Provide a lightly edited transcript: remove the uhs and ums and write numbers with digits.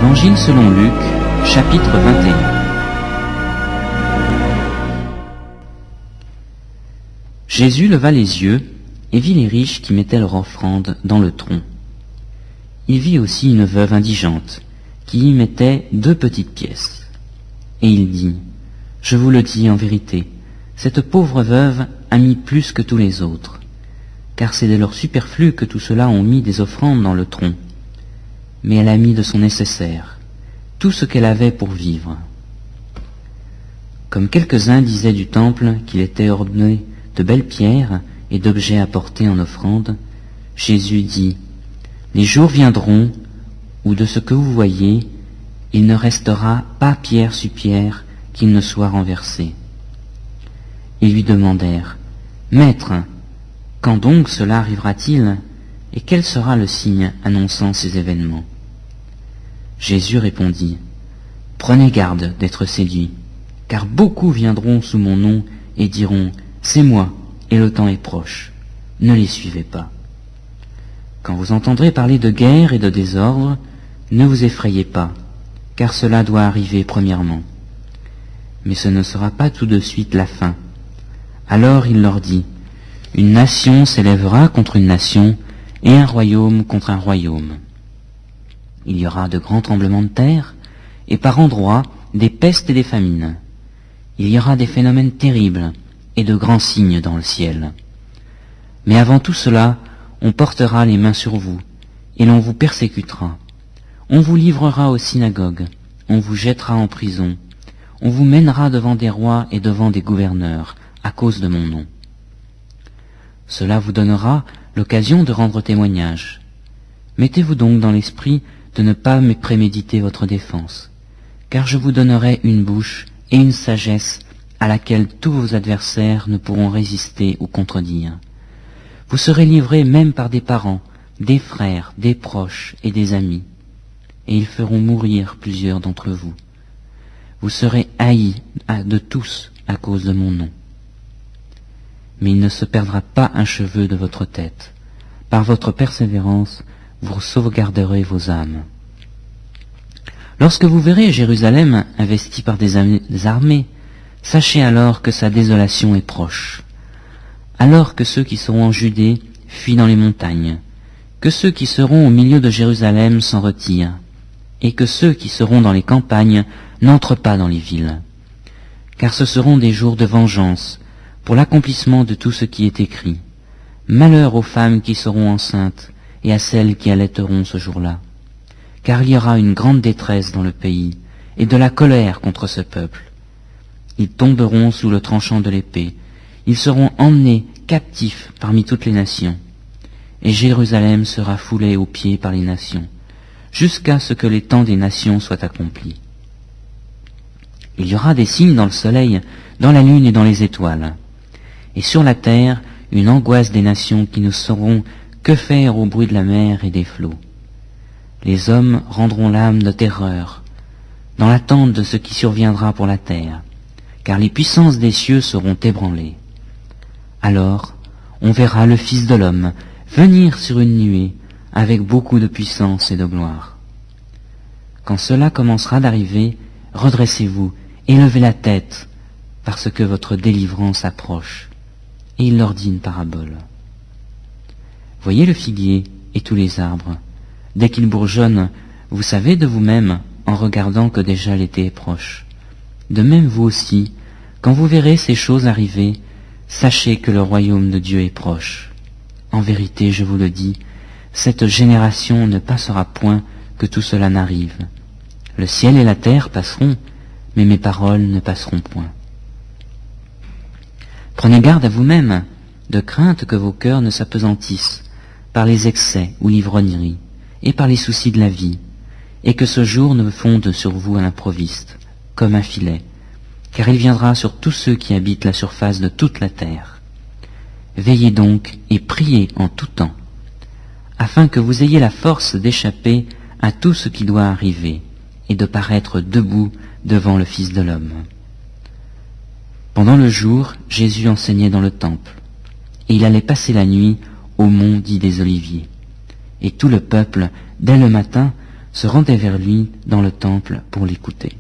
Évangile selon Luc, chapitre 21. Jésus leva les yeux et vit les riches qui mettaient leur offrande dans le tronc. Il vit aussi une veuve indigente qui y mettait 2 petites pièces. Et il dit, « Je vous le dis en vérité, cette pauvre veuve a mis plus que tous les autres, car c'est de leur superflu que tous ceux-là ont mis des offrandes dans le tronc. Mais elle a mis de son nécessaire, tout ce qu'elle avait pour vivre. » Comme quelques-uns disaient du temple qu'il était ordonné de belles pierres et d'objets apportés en offrande, Jésus dit, « Les jours viendront où de ce que vous voyez, il ne restera pas pierre sur pierre qu'il ne soit renversé. » Ils lui demandèrent, « Maître, quand donc cela arrivera-t-il, et quel sera le signe annonçant ces événements ?» Jésus répondit, « Prenez garde d'être séduits, car beaucoup viendront sous mon nom et diront, « C'est moi, et le temps est proche. » Ne les suivez pas. Quand vous entendrez parler de guerre et de désordre, ne vous effrayez pas, car cela doit arriver premièrement. Mais ce ne sera pas tout de suite la fin. Alors il leur dit, « Une nation s'élèvera contre une nation, et un royaume contre un royaume. Il y aura de grands tremblements de terre, et par endroits des pestes et des famines. Il y aura des phénomènes terribles et de grands signes dans le ciel. Mais avant tout cela, on portera les mains sur vous, et l'on vous persécutera. On vous livrera aux synagogues, on vous jettera en prison, on vous mènera devant des rois et devant des gouverneurs, à cause de mon nom. Cela vous donnera l'occasion de rendre témoignage. Mettez-vous donc dans l'esprit de ne pas préméditer votre défense, car je vous donnerai une bouche et une sagesse à laquelle tous vos adversaires ne pourront résister ou contredire. Vous serez livrés même par des parents, des frères, des proches et des amis, et ils feront mourir plusieurs d'entre vous. Vous serez haïs de tous à cause de mon nom. Mais il ne se perdra pas un cheveu de votre tête. Par votre persévérance, vous sauvegarderez vos âmes. Lorsque vous verrez Jérusalem investie par des armées, sachez alors que sa désolation est proche. Alors que ceux qui seront en Judée fuient dans les montagnes, que ceux qui seront au milieu de Jérusalem s'en retirent, et que ceux qui seront dans les campagnes n'entrent pas dans les villes. Car ce seront des jours de vengeance, pour l'accomplissement de tout ce qui est écrit. Malheur aux femmes qui seront enceintes, et à celles qui allaiteront ce jour-là. Car il y aura une grande détresse dans le pays, et de la colère contre ce peuple. Ils tomberont sous le tranchant de l'épée, ils seront emmenés captifs parmi toutes les nations, et Jérusalem sera foulée aux pieds par les nations, jusqu'à ce que les temps des nations soient accomplis. Il y aura des signes dans le soleil, dans la lune et dans les étoiles, et sur la terre une angoisse des nations qui ne sauront que faire au bruit de la mer et des flots. Les hommes rendront l'âme de terreur, dans l'attente de ce qui surviendra pour la terre, car les puissances des cieux seront ébranlées. Alors, on verra le Fils de l'homme venir sur une nuée avec beaucoup de puissance et de gloire. Quand cela commencera d'arriver, redressez-vous et levez la tête, parce que votre délivrance approche. Et il leur dit une parabole. Voyez le figuier et tous les arbres. Dès qu'ils bourgeonnent, vous savez de vous-même, en regardant que déjà l'été est proche. De même vous aussi, quand vous verrez ces choses arriver, sachez que le royaume de Dieu est proche. En vérité, je vous le dis, cette génération ne passera point que tout cela n'arrive. Le ciel et la terre passeront, mais mes paroles ne passeront point. Prenez garde à vous-même, de crainte que vos cœurs ne s'apesantissent par les excès ou l'ivrognerie, et par les soucis de la vie, et que ce jour ne fonde sur vous à l'improviste, comme un filet, car il viendra sur tous ceux qui habitent la surface de toute la terre. Veillez donc et priez en tout temps, afin que vous ayez la force d'échapper à tout ce qui doit arriver, et de paraître debout devant le Fils de l'homme. Pendant le jour, Jésus enseignait dans le temple, et il allait passer la nuit au mont dit des Oliviers. Et tout le peuple, dès le matin, se rendaient vers lui dans le temple pour l'écouter.